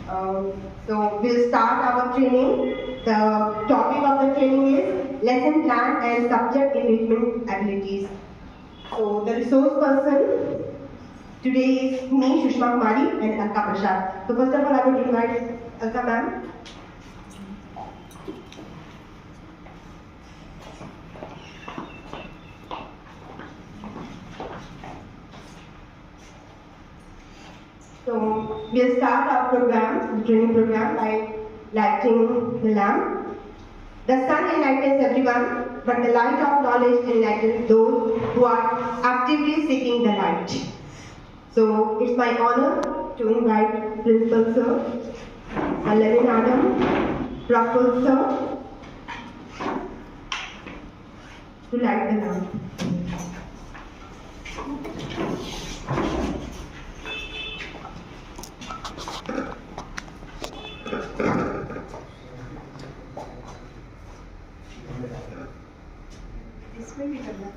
So we'll start our training. The topic of the training is lesson plan and subject engagement abilities. So the resource person today is me, Sushma Kumari, and Alka Prasad. So first of all, I would invite Alka ma'am. So we'll start our program, the training program, by lighting the lamp. The sun enlightens everyone, but the light of knowledge enlightens those who are actively seeking the light. So it's my honor to invite Principal Sir, Levin Adam, Praful Sir, to light the lamp. इसमें भी करना है।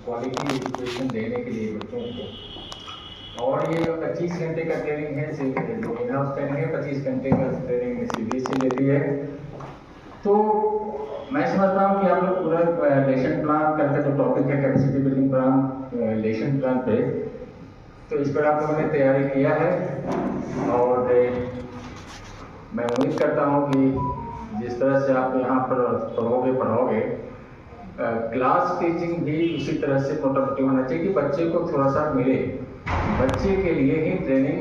Quality education देने के लिए बच्चों को, और ये 25 घंटे का ट्रेनिंग है, इन हाउस ट्रेनिंग है, 25 घंटे का ट्रेनिंग CBSE लेती है। तो मैं समझता हूँ कि आप लोग पूरा लेसन प्लान करके जो टॉपिक है capacity building plan lesson plan पे, तो इस पर आप लोगों ने तैयारी किया है और मैं उम्मीद करता हूँ कि जिस तरह से आप यहाँ पर पढ़ोगे क्लास टीचिंग भी उसी तरह से मोटामोटी होना चाहिए कि बच्चे को थोड़ा सा मिले। बच्चे के लिए ही ट्रेनिंग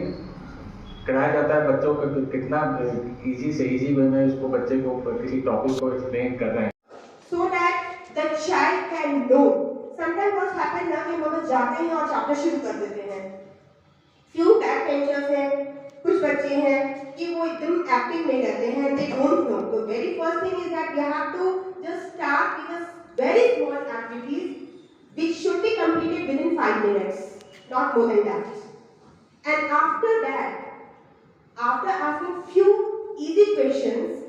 कराया जाता है, बच्चों को कितना इजी से इजी वे में उसको बच्चे को किसी टॉपिक को एक्सप्लेन कर रहे हैं। So that the child can know. Sometimes what happen ना कि हम जाते हैं और चैप्टर शुरू कर देते हैं। Few backbenchers हैं, कुछ बच्चे हैं कि वो एकदम एक्टिव नहीं रहते हैं, they don't know. So very first thing is that you have to just start with a very small activities which should be completed within 5 minutes, not more than that. And after that, after asking few easy questions,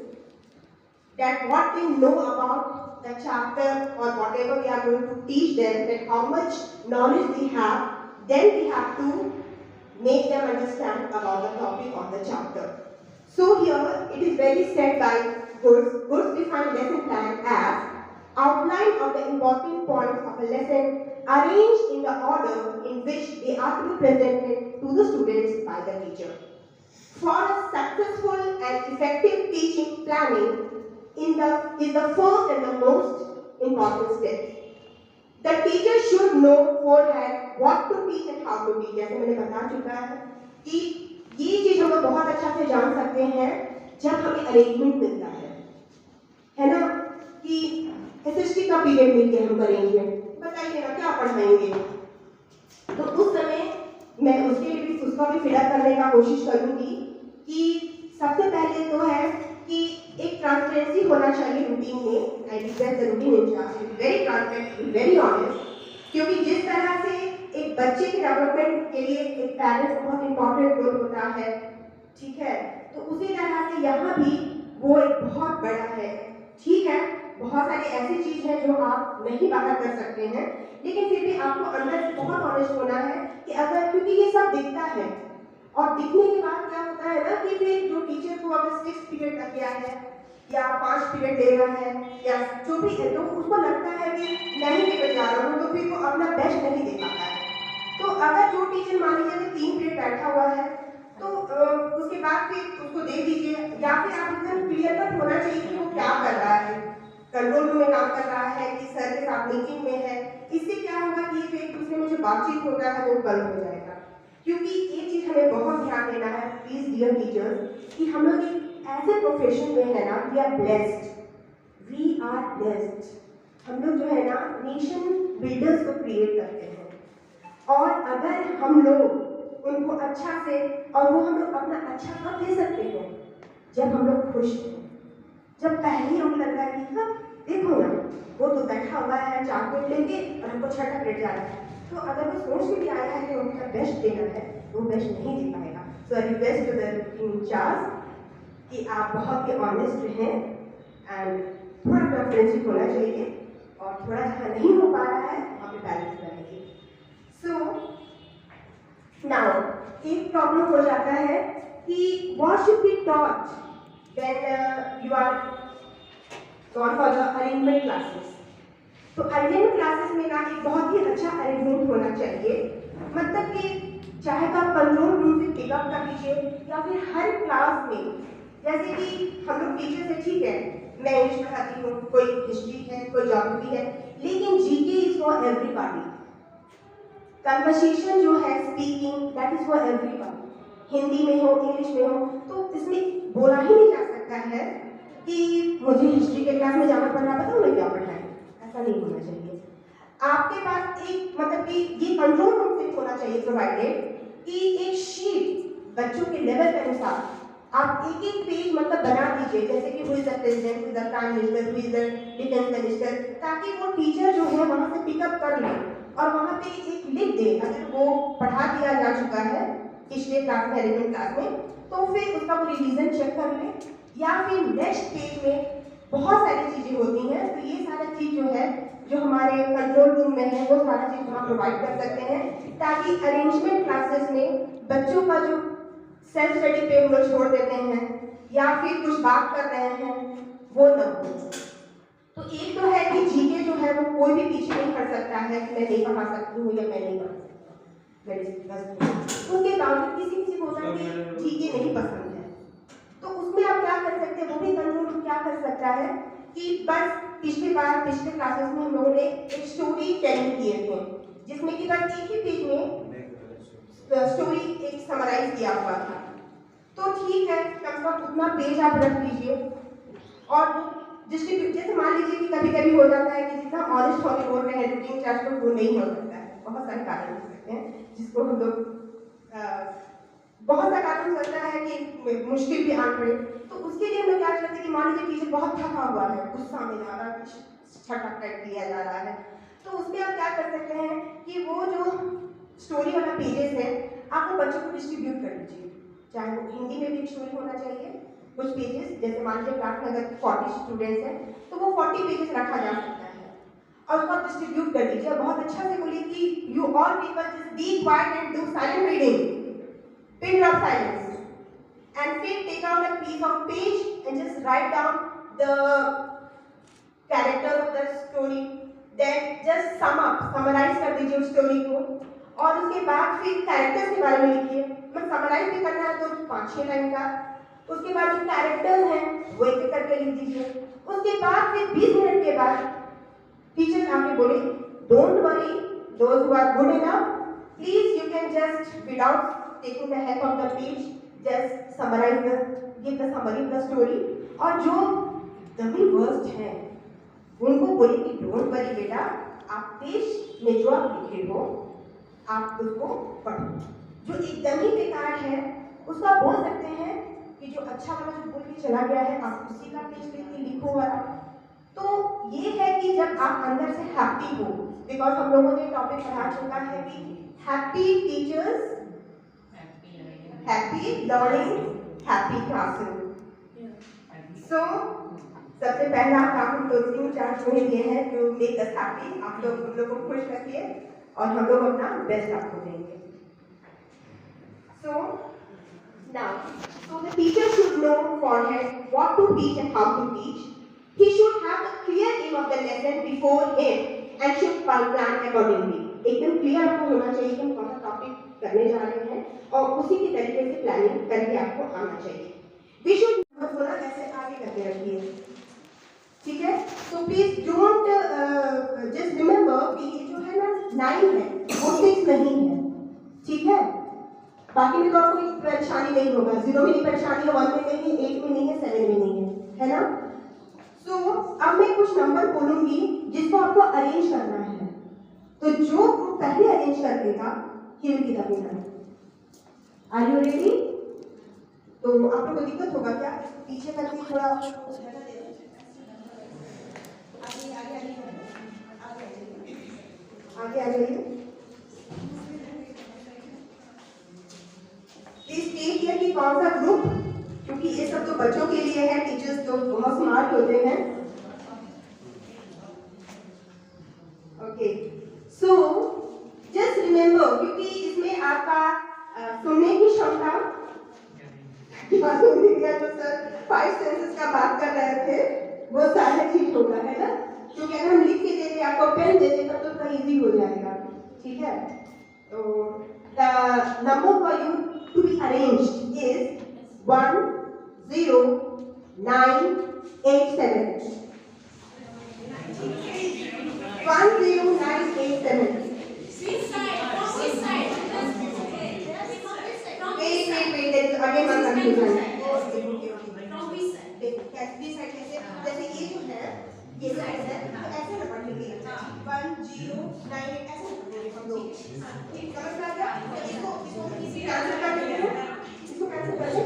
that what they know about the chapter or whatever we are going to teach them, that how much knowledge they have, then we have to make them understand about the topic of the chapter. So here it is very said by Gurs define lesson plan as outline of the important points of a lesson arranged in the order in which they are to be presented to the students by the teacher. For a successful and effective teaching, planning is the first and the most important step. The teacher should know beforehand what to teach and how to teach. जैसे मैंने बता चुका है कि ये चीज हम लोग बहुत अच्छा से जान सकते हैं जब हमें अरेंजमेंट मिलता है ना, कि SST का पीरियड मिल गया, हम अरेंजमेंट बताइए ना क्या पढ़ाएंगे, तो उस समय मैं उसके लिए भी उसका भी फिलअप करने का कोशिश करूंगी कि सबसे पहले तो है कि एक ट्रांसपेरेंसी होना चाहिए रूटीन में। I request the routine incharge to be very transparent, very honest, क्योंकि जिस तरह से एक बच्चे के डेवलपमेंट के लिए एक पेरेंट्स बहुत इंपॉर्टेंट रोल होता है, ठीक है, तो उसी तरह से यहाँ भी वो एक बहुत बड़ा है। ठीक है, बहुत सारी ऐसी चीज है जो आप नहीं बाहर कर सकते हैं, लेकिन फिर भी आपको अंदर से बहुत ऑनेस्ट होना है कि अगर, क्योंकि ये सब दिखता है और दिखने के बाद क्या होता है ना कि फिर जो टीचर को अगर 6 पीरियड लग गया है या 5 पीरियड ले रहा है या जो भी है, तो उसको लगता है कि मैं ही लेकर जा रहा हूँ, तो फिर वो अपना बेस्ट नहीं दे पाता है। तो अगर जो टीचर मान लीजिए 3 पीरियड बैठा हुआ है, तो उसके बाद फिर उसको दे दीजिए, या फिर आप एकदम क्लियर कट होना चाहिए कि वो क्या कर रहा है, कंट्रोल रूम में काम कर रहा है कि सर के साथ मीटिंग में है। इससे क्या होगा कि जो एक दूसरे में जो बातचीत होता है वो बंद हो जाएगा। क्योंकि एक चीज हमें बहुत ध्यान देना है प्लीज डियर टीचर्स, कि हम लोग एज ए प्रोफेशन में है ना, वी आर ब्लेस्ड। हम लोग जो है ना नेशन बिल्डर्स को क्रिएट करते हैं, और अगर हम लोग उनको अच्छा से, और वो हम लोग अपना अच्छा कब दे सकते हैं, जब हम लोग खुश हैं, जब पहले हम लग रहा है कि हाँ देखो ना वो तो बैठा हुआ है 4 पीरियड लेके और हमको 6 पीरियड जा रहा है, तो अगर वो सोच के भी आया है कि उनका बेस्ट देना है, वो बेस्ट नहीं दे पाएगा। So I request to the incharge कि आप बहुत ही ऑनेस्ट रहें, एंड थोड़ा फ्रेंडशिप होना चाहिए, और थोड़ा जहाँ नहीं हो पा रहा है वहाँ पे बैलेंस रहेगी। सो नाउ एक प्रॉब्लम हो जाता है कि what should be taught when you are gone for the arrangement classes. तो अरेंजमेंट क्लासेस में ना एक बहुत ही अच्छा अरेंजमेंट होना चाहिए, मतलब कि चाहे तो आप कंट्रोल रूम से पिकअप कर लीजिए, या फिर हर क्लास में, जैसे कि हम लोग टीचर से ठीक है मैं इंग्लिश पढ़ाती हूँ, कोई हिस्ट्री है, कोई ज्योग्राफी है, लेकिन GK is for everybody. Conversation जो है, speaking, that is for everybody. Hindi में हो, इंग्लिश में हो, तो इसमें बोला ही नहीं जा सकता है कि मुझे हिस्ट्री के क्लास में जाना पड़ रहा, बताओ मैं क्या पढ़ाएं, ऐसा नहीं होना चाहिए। आपके पास एक मतलब कि ये कंट्रोल रूम से होना चाहिए प्रोवाइडेड कि एक शीट बच्चों के लेवल के अनुसार आप एक एक पेज मतलब बना दीजिए, जैसे कि who is the president, who is the prime minister, who is the defence minister, ताकि वो टीचर जो है वहां से पिकअप कर ले और वहां पे एक लिख दे। अगर वो पढ़ा दिया जा चुका है पिछले क्लास में, एलिमेंट क्लास में, तो फिर उसका वो रिवीजन चेक कर ले, या फिर नेक्स्ट पेज में बहुत सारी चीजें होती हैं, तो ये सारा चीज जो है जो हमारे कंट्रोल रूम में है वो सारा चीज हम प्रोवाइड कर सकते हैं, ताकि अरेंजमेंट क्लासेस में बच्चों का जो सेल्फ स्टडी पे हम लोग छोड़ देते हैं या फिर कुछ बात कर रहे हैं वो न हो। तो एक तो है कि जीके जो है वो कोई भी पीछे नहीं कर सकता है कि मैं नहीं पढ़ा सकती हूँ या मैं नहीं पढ़ा सकती हूँ। उसके बावजूद किसी को होता है कि जीके नहीं पसंद है, तो उसमें आप क्या कर सकते हैं, वो भी कंट्रोल क्या कर सकता है कि बस पिछले क्लासेस में हम लोगों ने एक स्टोरी टेलिंग किए थे, जिसमें कि बस एक ही पेज में स्टोरी एक समराइज किया हुआ था। तो ठीक है, कम से कम उतना पेज आप रख लीजिए, और डिस्ट्रीब्यूट, जैसे मान लीजिए कि कभी कभी हो जाता है कि जितना ऑनेस्ट होके बोल रहे हैं रूटीन क्लास में वो नहीं हो सकता है, बहुत सारे कारण हो सकते हैं जिसको हम लोग बहुत सा कारण हो सकता है कि मुश्किल भी आन पड़े। तो उसके लिए हम लोग क्या करते हैं कि मान लीजिए टीचर बहुत थका हुआ है, गुस्सा में जा रहा है, छटक लिया जा रहा है, तो उसमें आप क्या कर सकते हैं कि वो जो स्टोरी वाला पेजेस है आप वो बच्चों को डिस्ट्रीब्यूट कर दीजिए, चाहे वो हिंदी में भी एक स्टोरी होना चाहिए, कुछ पेजेस, जैसे मान लीजिए क्लास में अगर 40 स्टूडेंट्स हैं तो वो 40 पेजेस रखा जा सकता है, और उसको आप डिस्ट्रीब्यूट कर दीजिए, और बहुत अच्छा से बोलिए कि you all people just be quiet and do silent reading, pin drop silence, and then take out a piece of page and just write down the characters of the story, then just summarize कर दीजिए उस story को, और उसके बाद फिर characters के बारे में लिखिए, मतलब समराइज भी करना है तो 5-6 लाइन का, उसके बाद जो कैरेक्टर्स हैं वो एक करके लिख दीजिए, उसके बाद फिर 20 मिनट के बाद टीचर आके बोले don't worry, those who are good enough please you can just without taking the help of the page just summarize give the summary of the story, और जो डमी वर्स्ट हैं उनको बोलिए कि डोंट वरी बेटा, आप पेज में जो आप लिखे हो आप उसको पढ़ो, जो एकदम ही बेकार है उसको आप बोल सकते हैं कि जो अच्छा वाला जो बोल के चला गया है आप उसी का पेज लेके लिखो वाला। तो ये है कि जब आप अंदर से हैप्पी हो, बिकॉज हम लोगों ने टॉपिक पढ़ा चुका है कि happy teachers, happy learning, happy classroom. So सबसे पहला काम हम लोग 3-4 चीजें ये है जो मेक अस हैप्पी, आप लोग हम लोग को खुश रखिए और हम लोग अपना बेस्ट आपको देंगे। So Now, so the teacher should know forehand what to teach and how to teach. He should have a clear aim of the lesson before him and should plan accordingly. एकदम clear आपको होना चाहिए कि हम कौन सा topic करने जा रहे हैं और उसी की तरीके से प्लानिंग करके आपको आना चाहिए. We should थोड़ा ऐसे आगे करके रखिए, ठीक है. तो प्लीज डोंट जस्ट रिमेंबर कि ये जो है ना 9 है वो 6 नहीं है, ठीक है. बाकी में तो आपको कोई परेशानी नहीं होगा. 0 में नहीं परेशानी है, 1 में नहीं है, 8 में नहीं है, 7 में नहीं है ना. सो अब मैं कुछ नंबर बोलूंगी जिसको आपको अरेंज करना है. तो जो ग्रुप पहले अरेंज कर देगा he will be the winner. Are you ready? तो आप लोगों को दिक्कत होगा क्या? पीछे करके थोड़ा आगे आ जाइए. प्लीज टेक केयर कि कौन सा ग्रुप, क्योंकि ये सब तो बच्चों के लिए है. टीचर्स तो बहुत स्मार्ट होते हैं. ओके, सो जस्ट रिमेंबर, क्योंकि इसमें आपका सुनने की क्षमता जो सर 5 सेंसेस का बात कर रहे थे वो सारा चीज होगा, है ना. क्योंकि अगर हम लिख के देते, आपको पेन दे देता तो थोड़ा इजी हो जाएगा, ठीक है. तो the number for you to be arranged is 1 0 9 8 7. 1 0 9 8 7. Wait, there is again one confusion. जैसे ये जो है, ये साइड है, तो ऐसे नंबर लेंगे. 1 0 9 8 ऐसे नंबर लेंगे हम लोग. ठीक, समझ में आ गया? इसको कैंसिल कर देते हैं. इसको कैंसिल कर दें.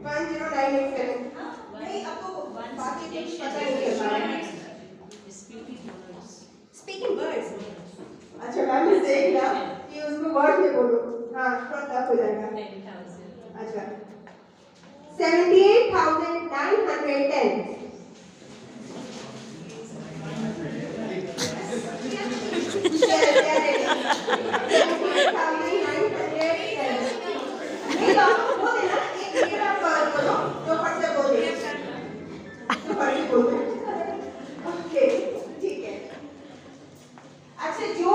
1 0 9 8 7. नहीं, अब तो बाकी कुछ पता नहीं चल रहा है. Speaking words. अच्छा, मैम ने देखा कि उसमें वर्ड में बोलो. हाँ, थोड़ा टफ हो जाएगा. अच्छा, 78,910. अच्छा, जो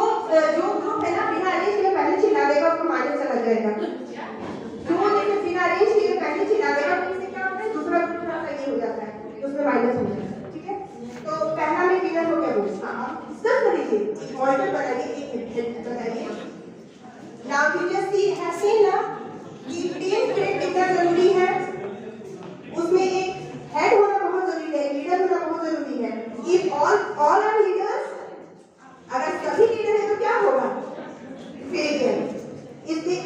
ग्रुप है ना बिना अरेंज किए पहले चिल्ला देगा उसको माइनस चला जाएगा. जो जैसे बिना अरेंज किए पहले चिल्ला देगा तो इससे क्या होता है, दूसरा ग्रुप थोड़ा सा ये हो जाता है, उसमें माइनस हो जाता है. ठीक है, तो पहला में विनर हो गया वो. हाँ, डिस्कस कर लीजिए. मॉनिटर बनाइए, एक हेड बनाइए. Now you just see have seen ना कि टीम स्पिरिट कितना जरूरी है. उसमें एक हेड होना बहुत जरूरी है, लीडर होना बहुत जरूरी है. इफ ऑल आर लीडर्स, अगर सभी लीडर है तो क्या होगा? फेलियर. इसलिए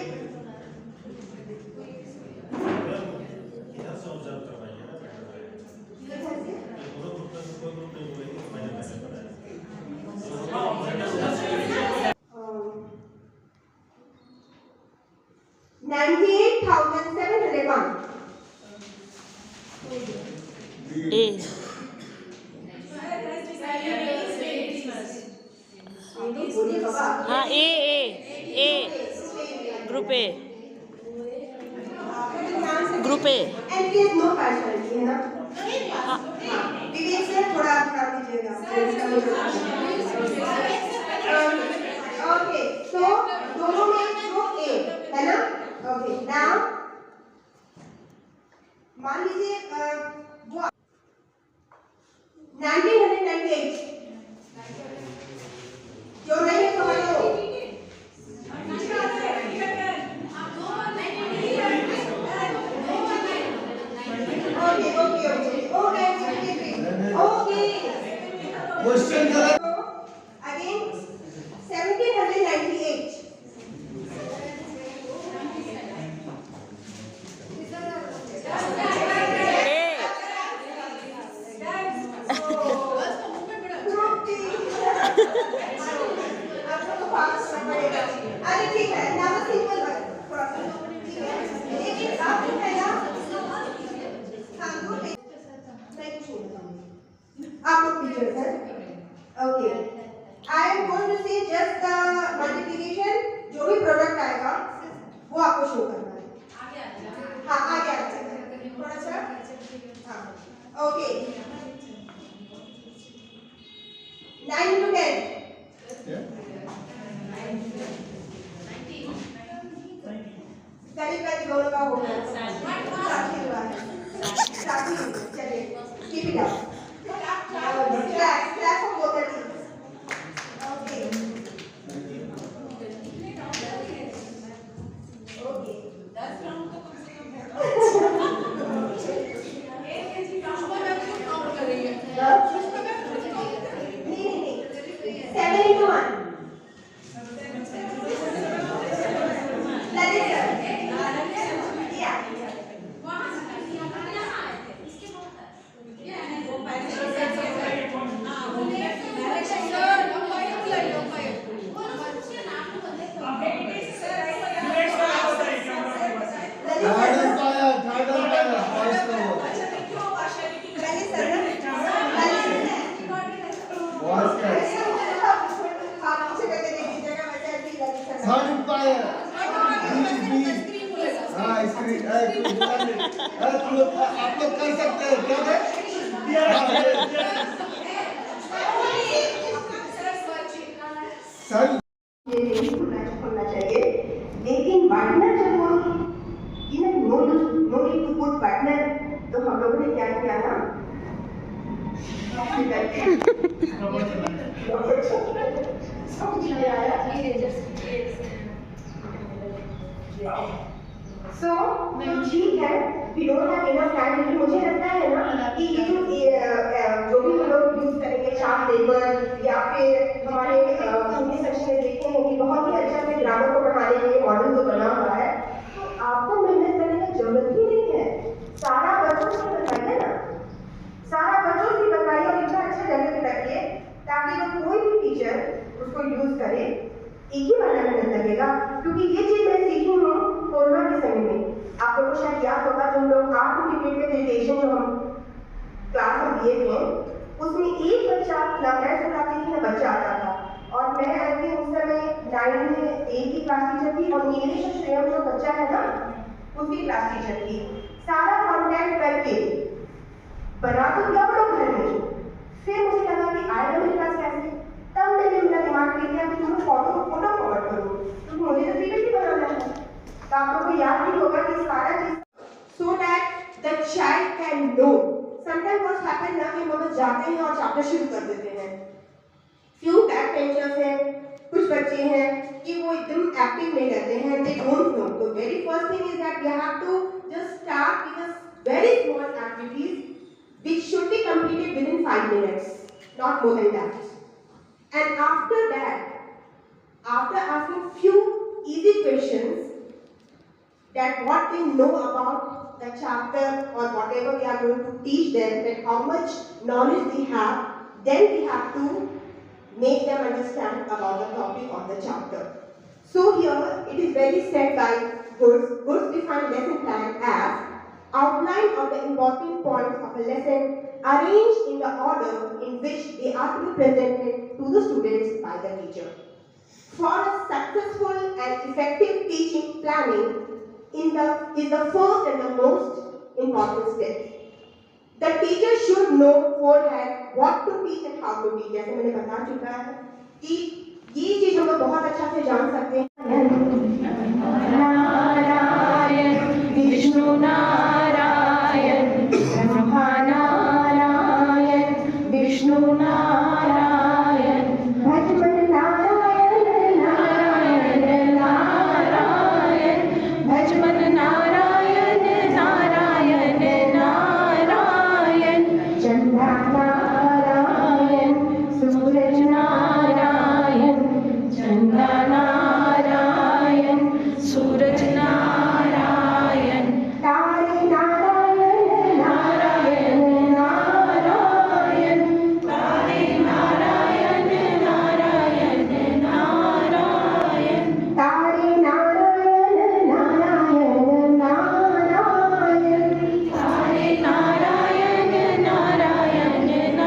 हाँ, A group A. And please no partiality, है ना. हाँ, विवेक से थोड़ा कर दीजिएगा. ओके, तो दोनों में जो ए है ना. ओके, नाउ मान लीजिए वो 1998 जो नहीं है तो हटो. ओके. Question again 1798. अरे ठीक है, नाम सिंपल है थोड़ा सा. ठीक है, लेकिन आप जो है ना, हाँ दो मैं कुछ नहीं बताऊंगी. आप लोग टीचर्स हैं. Okay, I am going to say just the multiplication. जो भी प्रोडक्ट आएगा वो आपको शो करना है। हाँ आगे आ जाए थोड़ा सा। हाँ ओके 9 into 10 करीब करीब दोनों का हो गया। चलिए keep it up. Clap for both the teams. Okay. Okay. नहीं 7 into 1. आप लोग कर सकते हैं क्या? सर ये नहीं खोलना चाहिए, लेकिन पार्टनर जब वो no need to put partner, तो हम लोगों ने क्या किया ना समझ नहीं आया। सो ठीक है, we don't have enough time, लेकिन मुझे लगता है ना कि ये जो भी हम लोग यूज करेंगे चार्ट पेपर या फिर हमारे हिंदी सेक्शन में देखे हैं कि बहुत ही अच्छा से ग्रामर को पढ़ाने के लिए मॉडल जो बना हुआ है, तो आपको मेहनत करने की जरूरत ही नहीं है। सारा बच्चों से बताइए ना, सारा बच्चों से बताइए और इतना अच्छा जगह पे रखिए ताकि वो कोई भी टीचर उसको यूज करे, एक ही बार मेहनत लगेगा। क्योंकि ये चीज मैं सीखी हूँ कोरोना के समय में। आप लोगों को शायद याद होगा जब लोग 8 पीरियड में मेडिटेशन जो हम क्लास में दिए थे, उसमें एक बच्चा ना मैं सुनाती थी ना बच्चा आता था, और मैं आई थी उस समय 9 में 8 की क्लास टीचर थी और नीलेश और श्रेयम जो बच्चा है ना उसकी क्लास टीचर थी। सारा कॉन्टैक्ट करके बना तो दिया वो लोग घर में, फिर मुझे लगा कि आएगा मेरी क्लास कैसे, तब मैंने मेरा दिमाग ले लिया कि मैं फोटो फॉरवर्ड करूँ, तो मुझे तो पीपीटी बनाना है। तो आप लोगों को याद नहीं होगा कि सारा चीज so that the child can know. Sometime what happen ना कि हम लोग जाते हैं और चैप्टर शुरू कर देते हैं। फ्यू बैक बेंचर्स हैं, कुछ बच्चे हैं कि वो एकदम एक्टिव नहीं रहते हैं, दे डोंट नो। तो very first thing is that we have to just start with a very small activities which should be completed within 5 minutes, not more than that. And after that, after asking few easy questions that what they know about the chapter or whatever we are going to teach them, that how much knowledge they have, then we have to make them understand about the topic of the chapter. So here it is very said by Gurs define lesson plan as outline of the important points of a lesson arranged in the order in which they are to be presented to the students by the teacher. For a successful and effective teaching, planning is the first and the most important step. The teacher should know beforehand what to teach and how to teach. जैसे मैंने बता चुका है कि ये चीज हम लोग बहुत अच्छा से जान सकते हैं। नारायण विष्णु नारायण ब्रह्मा नारायण विष्णु नारायण भजमन नारायण नारायण नारायण भजमन नारायण नारायण नारायण चंद्रा नारायण सूरज नारायण चंद्रा नारायण सूरज नारायण तारे नारायण नारायण नारायण तारे नारायण नारायण नारायण तारे नारायण नारायण नारायण तारे नारायण नारायण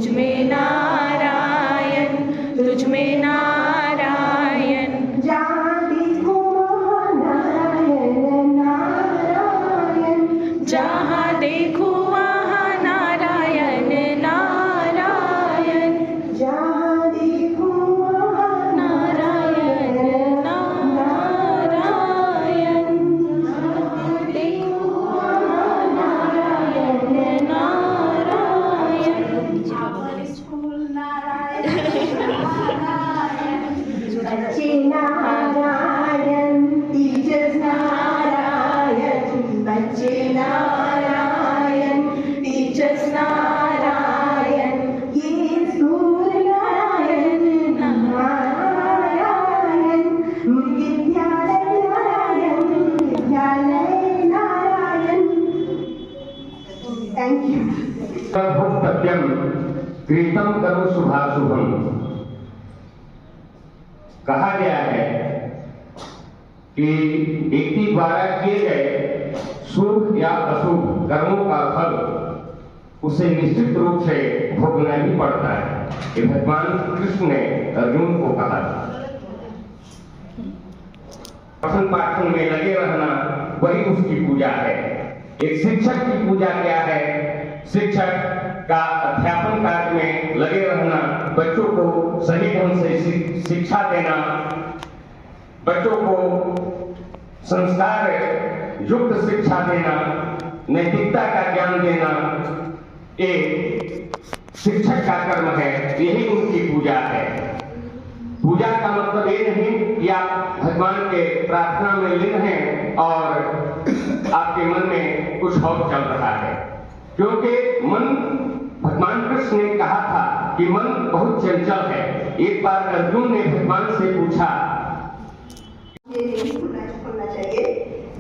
तुझ में नारायण, तुझ में नारायण। जहाँ देखो वहाँ नारायण नारायण, जहाँ देखो वहाँ नारायण नारायण, जहाँ देखो वहाँ नारायण नारायण, देखो वहाँ नारायण नारायण। बच्चे नारायण, टीचर्स नारायण, बच्चे नारायण, टीचर्स नारायण, ये स्कूल नारायण नारायण, विद्यालय नारायण, विद्यालय नारायण। Thank you. भक्तव्यम कृतम करो शुभाशुभम। कहा गया है कि व्यक्ति द्वारा किए गए शुभ या अशुभ कर्मों का फल उसे निश्चित रूप से भोगना ही पड़ता है। ये भगवान कृष्ण ने अर्जुन को कहा। पठन पाठन में लगे रहना वही उसकी पूजा है। एक शिक्षक की पूजा क्या है? शिक्षक का अध्यापन कार्य में लगे रहना, बच्चों को सही ढंग से शिक्षा देना, बच्चों को संस्कार युक्त शिक्षा देना, नैतिकता का ज्ञान देना, ये शिक्षक का कर्म है। यही उनकी पूजा है। पूजा का मतलब ये नहीं कि आप भगवान के प्रार्थना में लीन हैं और आपके मन में कुछ और चल रहा है, क्योंकि मन, भगवान कृष्ण ने कहा था कि मन बहुत चंचल है। एक बार अर्जुन ने भगवान से पूछा, ये नहीं खुलना चाहिए,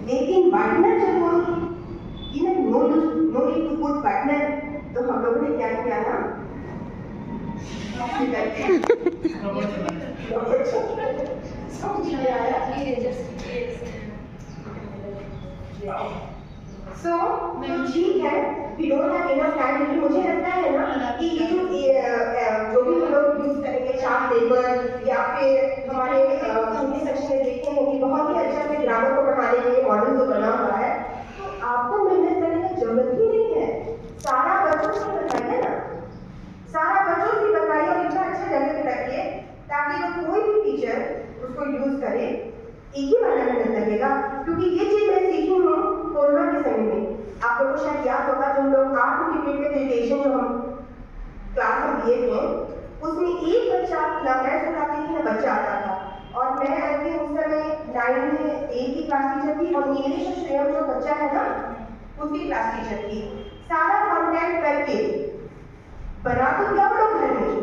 लेकिन पार्टनर जब वो no need to put partner, तो हम लोगों ने क्या किया ना, समझ में आया। सो ठीक है, we don't have enough time, लेकिन मुझे लगता है ना कि ये जो भी हम लोग यूज करेंगे चार्ट पेपर या फिर हमारे हिंदी सेक्शन में देखते हैं कि बहुत ही अच्छा से ग्रामर को पढ़ाने के लिए मॉडल जो बना हुआ है, तो आपको मेहनत करने की जरूरत ही नहीं है। सारा बच्चों से बताइए ना, सारा बच्चों से बताइए और इतना अच्छा जगह पे रखिए ताकि जब कोई भी टीचर उसको यूज करे एक ही महीना मेहनत लगेगा। क्योंकि ये चीज मैं सीखी हूँ कोरोना के समय में। आप लोगों को शायद याद होगा, जब लोग 8 इंटीग्रेटेड एजुकेशन जो हम क्लास में दिए थे, उसमें एक बच्चा ना मैं सुनाती थी ना बच्चा आता था, और मैं ऐसे उस समय 9 में 8 की क्लास टीचर थी और नीलेश और श्रेयम जो बच्चा है ना उसकी क्लास टीचर थी। सारा कॉन्टैक्ट करके बना तो दिया हम लोग घर में,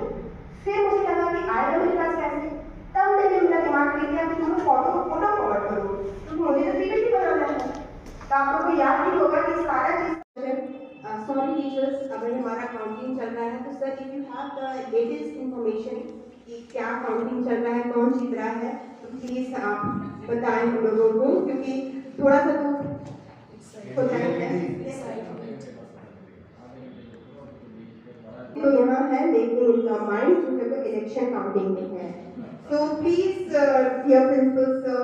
फिर मुझे लगा कि आएगा मेरे पास कैसे, तब मैंने मेरा दिमाग ले लिया कि तुम फोटो फॉरवर्ड करो, क्योंकि मुझे तो पीपीटी बनाना है। तो आप लोगों को याद भी होगा कि सारा चीज सॉरी टीचर्स, अगर हमारा काउंटिंग चल रहा है तो sir if you have the latest information कि क्या काउंटिंग चल रहा है, कौन जीत रहा है, तो प्लीज आप बताएं हम लोगों को, क्योंकि थोड़ा सा तो होता है। तो यहाँ है लेकिन इनका माइंड जो है वो इलेक्शन काउंटिंग में है। तो प्लीज डियर प्रिंसिपल सर,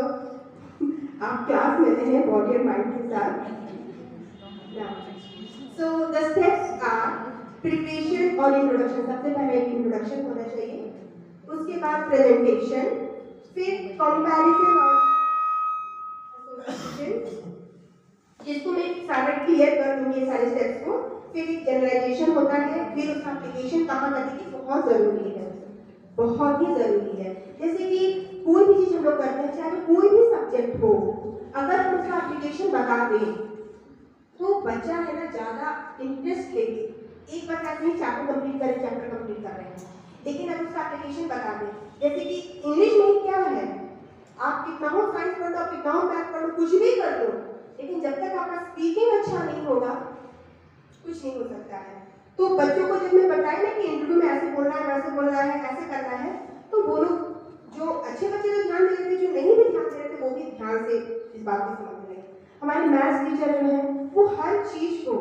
आप क्लास में रहे बॉडी और माइंड के साथ। So the steps are preparation और इंट्रोडक्शन। सबसे पहले एक इंट्रोडक्शन होना चाहिए, उसके बाद प्रेजेंटेशन, फिर कंपैरिजन और एसोसिएशन, जिसको मैं सारा क्लियर कर दूंगी ये सारे स्टेप्स को। फिर एक जनरलाइजेशन होता है, फिर उसका एप्लीकेशन कहाँ करने की बहुत जरूरी है, बहुत ही जरूरी है। जैसे कि कोई भी चीज हम लोग करते हैं, चाहे कोई भी सब्जेक्ट हो, अगर हम उसका एप्लीकेशन बता दें तो बच्चा है ना ज्यादा इंटरेस्ट लेके एक बार ऐसे ही चैप्टर कंप्लीट कर रहे हैं। लेकिन अगर उसका एप्लीकेशन बता दें, जैसे कि इंग्लिश में क्या है, आप कितना हो साइंस पढ़ लो, आप कितना हो मैथ पढ़ लो, कुछ भी कर लो, लेकिन जब तक आपका स्पीकिंग अच्छा नहीं होगा कुछ नहीं हो सकता है। तो बच्चों को जब मैं बताया ना कि इंटरव्यू में ऐसे बोलना है, वैसे बोलना है, ऐसे करना है, तो वो लोग जो अच्छे बच्चे तो ध्यान दे रहे थे, जो नहीं भी ध्यान दे रहे थे वो भी ध्यान से इस बात को समझ रहे हैं। हमारे मैथ्स टीचर जो है वो हर चीज को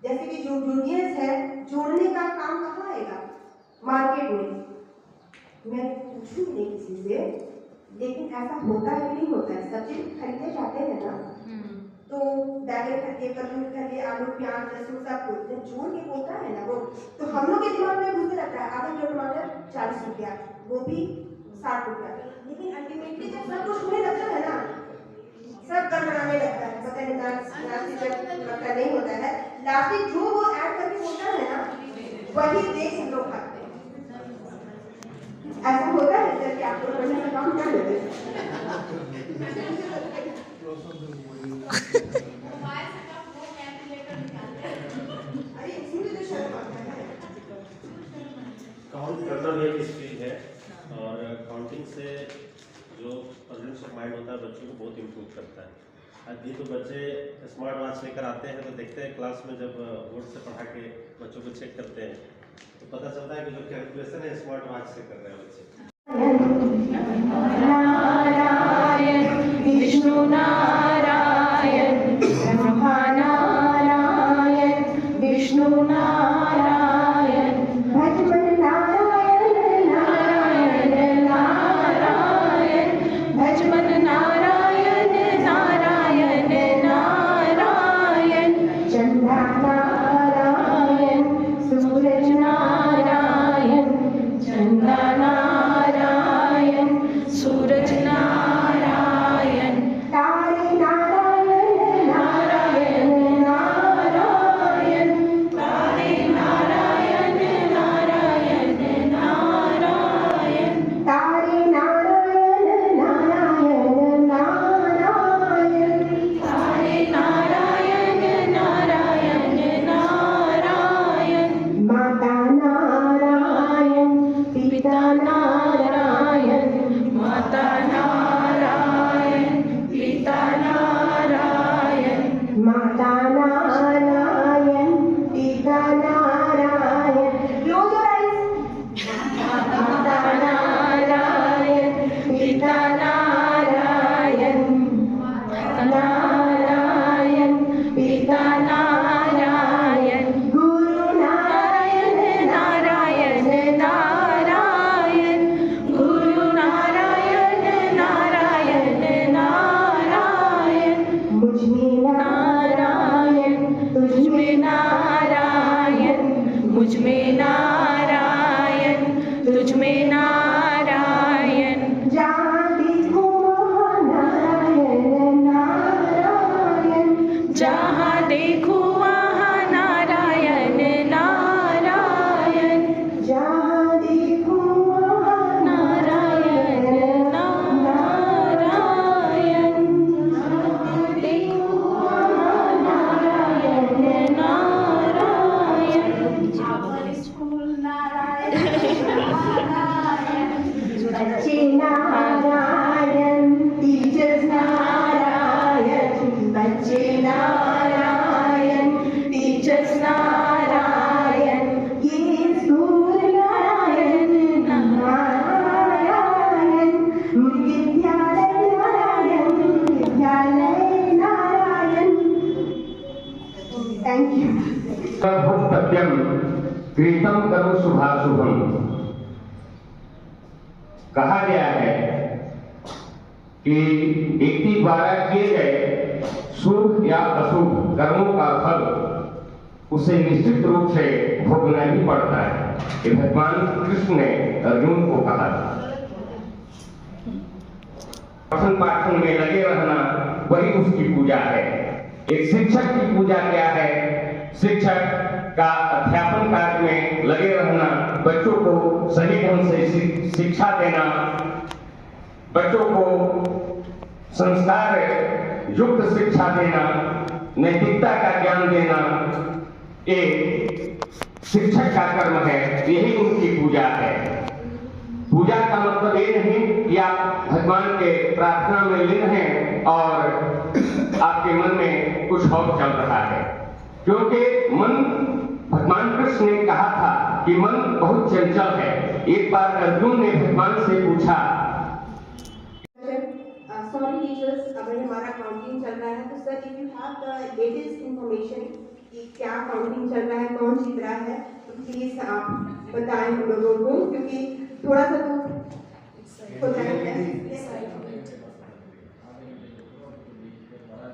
जैसे कि जो जूनियर्स है, जोड़ने का काम कहाँ आएगा? मार्केट में। मैं पूछूंगी नहीं किसी से, लेकिन ऐसा होता है कि नहीं होता है? सब्जी खरीदने जाते हैं ना, तो बैगन खरीदिए, कद्दू खरीदिए, आलू, प्याज, लहसुन सब कुछ जब जोड़ के होता है ना वो, तो हम लोग के दिमाग में घुसने लगता है आधा किलो टमाटर 40 रुपया, वो भी 60 रुपया। लेकिन अल्टीमेटली जब सब कुछ होने लगता है ना, सब गड़बड़ाने लगता है। पता नहीं लास्ट जब पता नहीं होता है, लास्ट जो वो ऐड करके होता है ना, वही देख हम लोग खाते हैं। ऐसा होता है जब कि आप लोग बढ़िया से काम कर लेते हैं। अरे इसमें तो शर्म आता है। काउंट करना भी एक स्किल है और काउंटिंग से जो प्रेजेंस ऑफ माइंड होता है बच्चों को बहुत इम्प्रूव करता है। अभी तो बच्चे स्मार्ट वॉच लेकर आते हैं तो देखते हैं क्लास में जब बोर्ड से पढ़ा के बच्चों को चेक करते हैं तो पता चलता है कि जो कैलकुलेशन है स्मार्ट वॉच से कर रहे हैं बच्चे। नारायण विष्णु नारायण ब्रह्मा नारायण विष्णु नारायण भजमन नारायण नारायण नारायण भजमन नारायण नारायण नारायण चंद्रा नारायण सूरज नारायण चंद्रा नारायण सूरज नारायण तारे नारायण नारायण नारायण तारे नारायण नारायण नारायण तारे नारायण नारायण नारायण तारे नारायण नारायण नारायण माता नारायण पिता नारायण माता नारायण पिता नारायण माता नारायण पिता नारायण। Close your eyes. माता नारायण पिता नारायण माता नारायण पिता नारायण गुरु नारायण नारायण नारायण गुरु नारायण नारायण नारायण मुझ में नारायण तुझ में नारायण मुझ में नारायण तुझ में नारायण जहाँ देखो वहाँ नारायण नारायण। जहाँ देखो वहाँ नारायण नारायण जहाँ देखो वहाँ नारायण नारायण देखो वहाँ नारायण नारायण बच्चे नारायण, टीचर्स नारायण, बच्चे नारायण टीचर्स नारायण ये स्कूल नारायण नारायण, विद्यालय नारायण विद्यालय नारायण। Thank you. भक्तव्यम कृतम करो शुभाशुभम। कहा गया है कि व्यक्ति द्वारा किए गए शुभ या अशुभ कर्मों का फल उसे निश्चित रूप से भोगना ही पड़ता है। ये भगवान कृष्ण ने अर्जुन को कहा। पठन पाठन में लगे रहना वही उसकी पूजा है। एक शिक्षक की पूजा क्या है? शिक्षक का अध्यापन कार्य में लगे रहना, बच्चों को सही ढंग से शिक्षा देना, बच्चों को संस्कार युक्त शिक्षा देना, नैतिकता का ज्ञान देना, एक शिक्षक का कर्म है। यही उनकी पूजा है। पूजा का मतलब ये नहीं कि आप भगवान के प्रार्थना में लीन हैं और आपके मन में कुछ और चल रहा है, क्योंकि मन, भगवान कृष्ण ने कहा था कि मन बहुत चंचल है। एक बार अर्जुन ने भगवान से पूछा, सॉरी टीचर्स, अगर हमारा काउंटिंग चल रहा है तो sir if you have the latest information कि क्या काउंटिंग चल रहा है, कौन जीत रहा है, तो प्लीज आप बताएं हम लोगों को, क्योंकि थोड़ा सा तो होता है।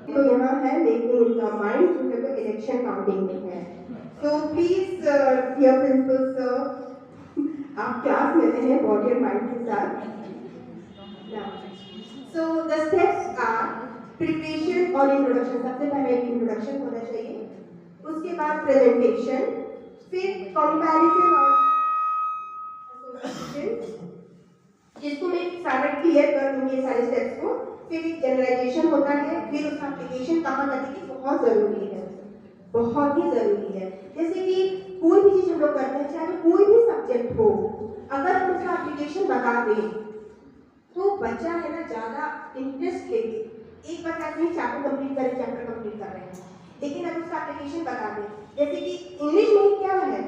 तो यहाँ है मेकिंग इनका माइंड, जो है वो इलेक्शन काउंटिंग में है। तो प्लीज डियर प्रिंसिपल सर, आप क्लास में रहे बॉडी एंड माइंड के साथ। So the steps are preparation और इंट्रोडक्शन। सबसे पहले एक इंट्रोडक्शन होना चाहिए, उसके बाद प्रेजेंटेशन, फिर कंपैरिजन और एसोसिएशन, जिसको मैं सारा क्लियर कर दूंगी ये सारे स्टेप्स को। फिर एक जनरलाइजेशन होता है, फिर उसका एप्लीकेशन कहाँ करने की बहुत जरूरी है, बहुत ही जरूरी है। जैसे कि कोई भी चीज हम लोग करते हैं, चाहे कोई भी सब्जेक्ट हो, अगर हम उसका एप्लीकेशन बता दें तो बच्चा है ना ज्यादा इंटरेस्ट लेके एक बार ऐसे ही चैप्टर कंप्लीट कर रहे हैं। लेकिन अगर उसका एप्लीकेशन बता दें, जैसे कि इंग्लिश में क्या है,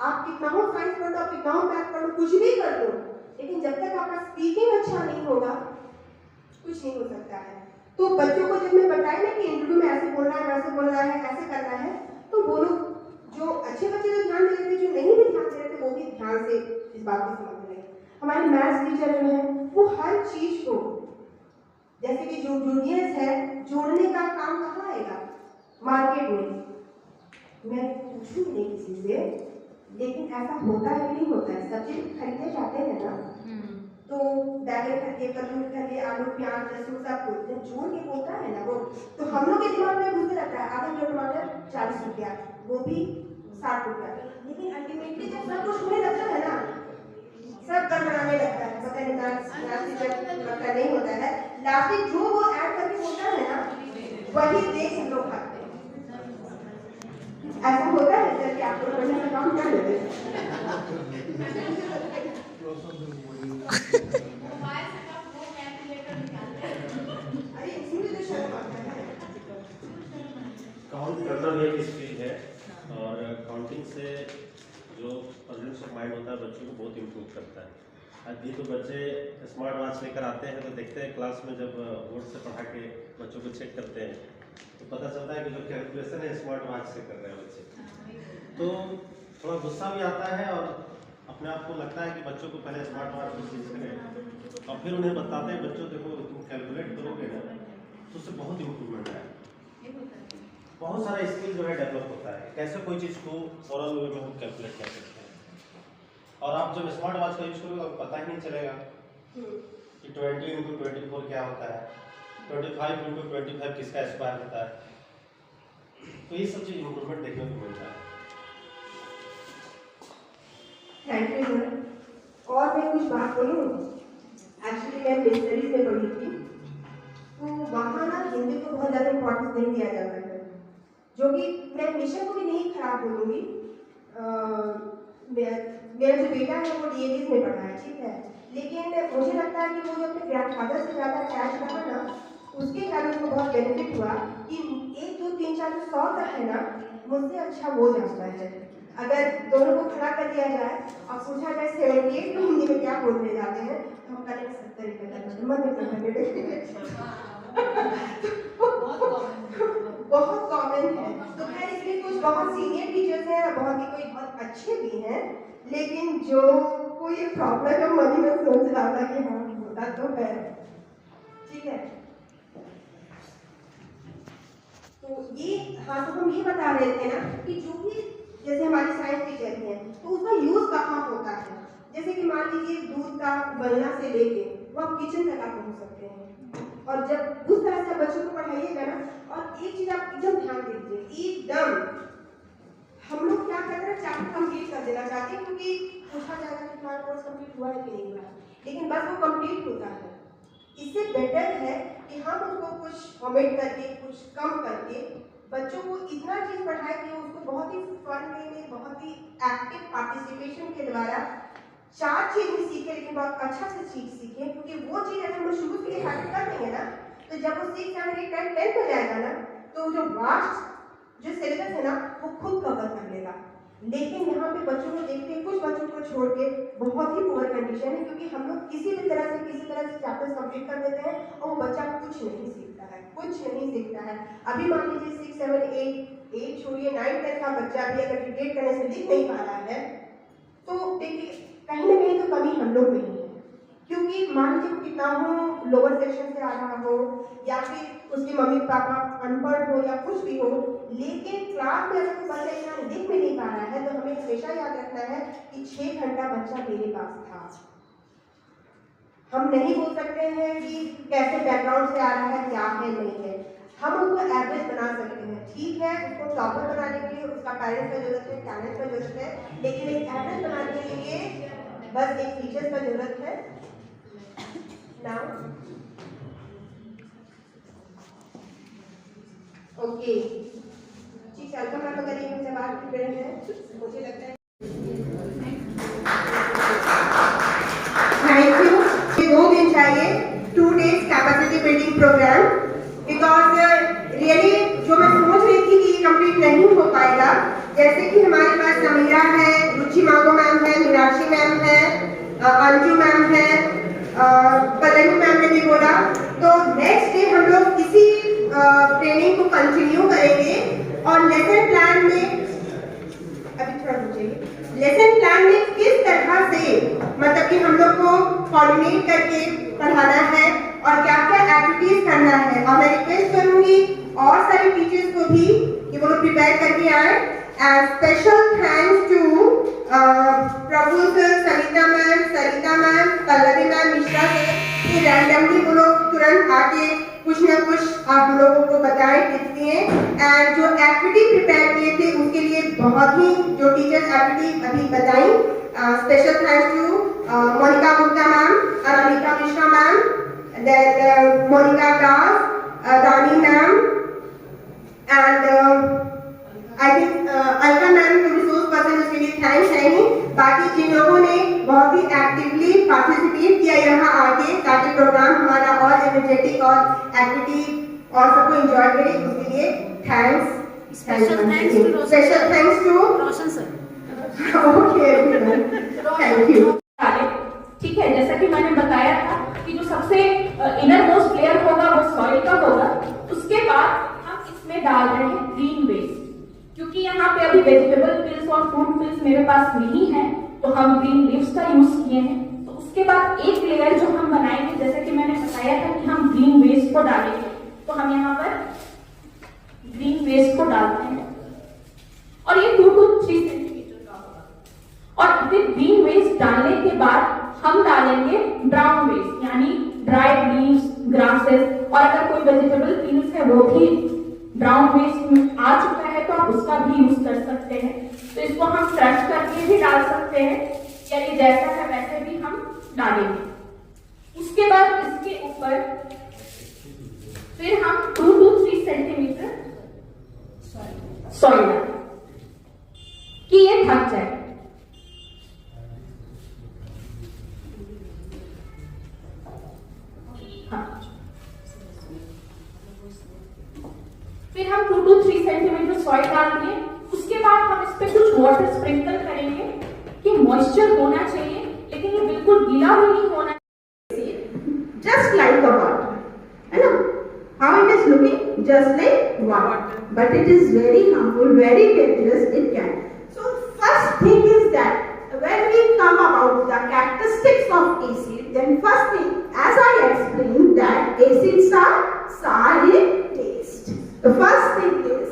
आप कितना हो साइंस पढ़ लो, कितना हो मैथ पढ़ लो, कुछ भी कर लो, लेकिन जब तक आपका स्पीकिंग अच्छा नहीं होगा कुछ नहीं हो सकता है। तो बच्चों को जब मैं बताया ना कि इंटरव्यू में ऐसे बोलना है, वैसे बोलना है, ऐसे करना है, तो वो लोग जो अच्छे बच्चे तो ध्यान दे रहे थे, जो नहीं भी ध्यान दे रहे थे वो भी ध्यान से इस बात को समझ रहे। हमारे मैथ्स टीचर जो है वो हर चीज को, जैसे कि जो जूनियर्स है, जोड़ने का काम कहाँ आएगा, मार्केट में। मैं पूछूंगी नहीं किसी से, लेकिन ऐसा होता है कि नहीं होता है, सब्जी खरीदने जाते हैं ना, तो बैगन खरीदिए, कद्दू खरीदिए, आलू प्याज लहसुन सब कुछ जोड़ के होता है ना वो, तो हम लोग के दिमाग में घुसते रहता है आधा किलो टमाटर 40 रुपया, वो भी 60 रुपया, लेकिन अल्टीमेटली जब सब कुछ होने लगता है ना, सब गड़बड़ाने लगता है, पता नहीं लास्ट नहीं होता है, लास्ट जो वो ऐड करके होता है ना, वही देख हम लोग खाते हैं। ऐसा होता है सर कि आप लोग बढ़िया से काम कर लेते हैं। काउंट करना भी एक स्किल है, और काउंटिंग से जो प्रेजेंस ऑफ माइंड होता है बच्चों को बहुत इम्प्रूव करता है। अभी तो बच्चे स्मार्ट वॉच लेकर आते हैं, तो देखते हैं क्लास में जब बोर्ड से पढ़ा के बच्चों को चेक करते हैं तो पता चलता है कि जो कैलकुलेशन है स्मार्ट वॉच से कर रहे हैं बच्चे। तो थोड़ा गुस्सा भी आता है, और अपने आप को लगता है कि बच्चों को पहले स्मार्ट वॉच को सीख करें और फिर उन्हें बताते हैं बच्चों देखो तुम कैलकुलेट करोगे ना तो उससे बहुत इम्प्रूवमेंट है। बहुत सारा स्किल जो है डेवलप होता है, कैसे कोई चीज़ को सरल वे में हम कैलकुलेट कर सकते हैं। और आप जब स्मार्ट वॉच का यूज करोगे आपको पता ही नहीं चलेगा कि 20 × 24 क्या होता है, 25 × 25 किसका स्क्वायर होता है। तो ये सब चीज़ इम्प्रूवमेंट देखने को मिलता है। Thank you sir. और मैं कुछ बात बोलूँ, एक्चुअली मैं मिशनरीज में पढ़ी थी, तो वहाँ ना हिंदी को बहुत ज़्यादा इम्पोर्टेंस नहीं दिया जाता है, जो कि मैं मिशन को भी नहीं खराब बोलूँगी। मेरा जो बेटा है वो DAVs में पढ़ा है, ठीक है, लेकिन मुझे लगता है कि वो जो अपने ग्रैंडफादर से ज़्यादा अटैच रहा ना, उसके कारण उसको बहुत बेनिफिट हुआ कि 1 2 3 4 100 तक है ना, मुझसे अच्छा वो जानता है। अगर दोनों को खड़ा कर दिया जाए और पूछा जाए 78 को हिंदी में क्या बोलने जाते हैं, तो हम करेंगे 70 बहुत कॉमन है। तो खैर इसमें कुछ बहुत सीनियर टीचर्स हैं और बहुत अच्छे भी हैं, लेकिन जो कोई ये प्रॉब्लम है मन में सोच रहा था कि हाँ होता तो है, ठीक है। तो ये हाँ, तो हम ये बता रहे थे ना कि जो भी जैसे हमारी साइंस टीचर हैं तो उसका यूज कहाँ होता है। जैसे कि मान लीजिए दूध का बनना से लेके वो आप किचन तक आप पहुँच सकते हैं, और जब उस तरह से बच्चों को पढ़ाइएगा ना, और एक चीज आप एकदम ध्यान दीजिए, एकदम हम लोग क्या करते हैं चैप्टर कंप्लीट कर देना चाहते हैं, क्योंकि पूछा जाएगा कि तुम्हारा कोर्स कंप्लीट हुआ है कि नहीं हुआ, लेकिन बस वो कंप्लीट होता है। इससे बेटर है कि हम उसको कुछ ओमिट करके, कुछ कम करके बच्चों को इतना चीज पढ़ाए कि उसको बहुत ही फन वे में, बहुत ही एक्टिव पार्टिसिपेशन के द्वारा 4 चीज भी सीखे, लेकिन बहुत अच्छा से सीखे, क्योंकि वो चीज अगर हम शुरू से स्टार्ट कर देंगे ना, तो जब वो 6 7 8 9 10 में जाएगा ना, तो जो वास्ट जो सिलेबस है ना वो खुद कवर कर लेगा। लेकिन यहाँ पे बच्चों को देखते हैं, कुछ बच्चों को छोड़ के बहुत ही पुअर कंडीशन है, क्योंकि हम लोग किसी तरह से चैप्टर्स कंप्लीट कर देते हैं और वो बच्चा कुछ नहीं सीखता है, कुछ नहीं सीखता है। अभी मान लीजिए 6 7 8 8 छोड़िए 9 का बच्चा भी अगर डिक्टेट करने से लिख नहीं पा रहा है तो देखिए कहीं ना कहीं तो कमी हम लोग में ही है। क्योंकि मान लीजिए वो कितना हो लोअर सेक्शन से आ रहा हो या फिर उसके मम्मी पापा अनपढ़ हो या कुछ भी हो, लेकिन क्लास में अगर वो बच्चा यहाँ लिख में नहीं पा रहा है तो हमें हमेशा याद रखना है कि 6 घंटा बच्चा मेरे पास था। हम नहीं बोल सकते हैं कि कैसे बैकग्राउंड से आ रहा है, क्या है नहीं है, हम उसको एवरेज बना सकते हैं। ठीक है, उसको टॉपर बनाने के लिए उसका पेरेंट्स का जरूरत है, टैलेंट का जरूरत है, लेकिन एक एवरेज बनाने के लिए बस एक टीचर्स का जरूरत है। नाउ ओके जी, वेलकम आप अगर ये मुझसे बात कर रहे हैं, मुझे लगता है थैंक यू। 2 दिन चाहिए 2 days capacity building programme, because really जो मैं सोच रही थी कि ये कंप्लीट नहीं हो पाएगा, जैसे कि हमारे पास समीरा है, रुचि मांगो मैम है, मीनाक्षी मैम है, अंजू मैम है, पल्लवी मैम ने भी बोला, तो नेक्स्ट डे हम लोग इसी ट्रेनिंग को कंटिन्यू करेंगे और लेसन प्लान में अभी थोड़ा रुकिए, लेसन प्लान में किस तरह से मतलब कि हम लोग को कोऑर्डिनेट करके पढ़ाना है और क्या क्या एक्टिविटीज करना है। और मैं रिक्वेस्ट करूंगी और सारे टीचर्स को भी कि वो लोग प्रिपेयर करके आए। And special thanks to Prabhu sir, Sarita ma'am, Pallavi ma'am, Mishra sir, कि रैंडमली वो लोग तुरंत आके कुछ ना कुछ आप लोगों को बताएं, टिप्स दिए। एंड जो एक्टिविटी प्रिपेयर किए थे उसके लिए बहुत ही जो टीचर्स एक्टिविटी अभी बताई, special thanks to Monika Gupta ma'am, Anamika Mishra ma'am, then Monika Das, Dani ma'am, and I think Alka ma'am को रिसोर्स पर्सन, उसके लिए थैंक्स है ही। बाकी जिन लोगों ने बहुत ही एक्टिवली पार्टिसिपेट किया यहाँ आके ताकि प्रोग्राम हमारा और एनर्जेटिक और एक्टिविटी और सबको एंजॉय करे, उसके लिए thanks. Special thanks to Roshan sir. Okay thank you. ठीक है, जैसा कि मैंने बताया था कि जो सबसे इनर मोस्ट लेयर होगा वो सॉइल का होगा। उसके बाद हम इसमें डाल रहे हैं ग्रीन वेस्ट, क्योंकि यहाँ पे अभी वेजिटेबल पिल्स और फ्रूट पिल्स मेरे पास नहीं है तो हम ग्रीन लीव्स का यूज किए हैं। तो उसके बाद एक लेयर जो हम बनाएंगे, जैसे कि मैंने बताया था कि हम ग्रीन वेस्ट को डालेंगे, तो हम यहाँ पर ग्रीन वेस्ट को डालते हैं और ये 2 to 3 सेंटीमीटर का होगा। और फिर ग्रीन वेस्ट डालने के बाद हम डालेंगे ब्राउन वेस्ट, यानी ड्राइड लीव्स, ग्रासेस, और अगर कोई वेजिटेबल पील्स है वो भी ब्राउन वेस्ट में आ चुका है तो आप उसका भी यूज कर सकते हैं। तो इसको हम क्रश करके भी डाल सकते हैं या ये जैसा है वैसे भी हम डालेंगे। उसके बाद इसके ऊपर फिर हम 2 to 3 सेंटीमीटर सॉइल डालें कि ये थक जाए। फिर हम 2 to 3 सेंटीमीटर सॉइल डाल दिए। उसके बाद हम इस पे कुछ वाटर स्प्रिंकल करेंगे कि मॉइस्चर होना चाहिए, लेकिन ये बिल्कुल गीला भी नहीं होना चाहिए। जस्ट लाइक अ वाटर, है ना? How it is looking just like water, but it is very harmful, very dangerous, it can. So first thing is that when we come about the characteristics of acid, then first thing, as I explained, that acids are sour in taste. The first thing is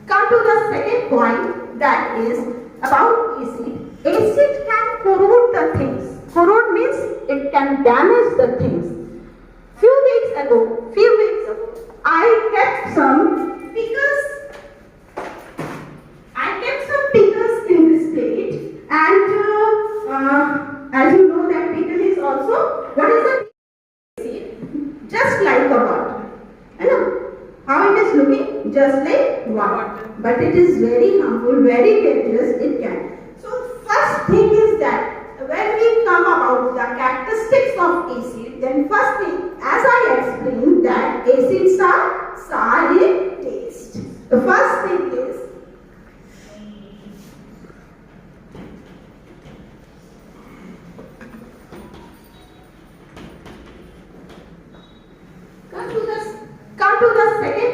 come to the second point, that is about acid. Acid can corrode the things. Corrode means it can damage the things. Few weeks ago, I kept some pickles. In this plate, and as you know that pickle is also what is the just like a water, you know how it is looking just like water, but it is very harmful, very dangerous, it can. So first thing is that when we come about the characteristics of acid, then first thing, as I explained, that acids are sour in taste. The first thing is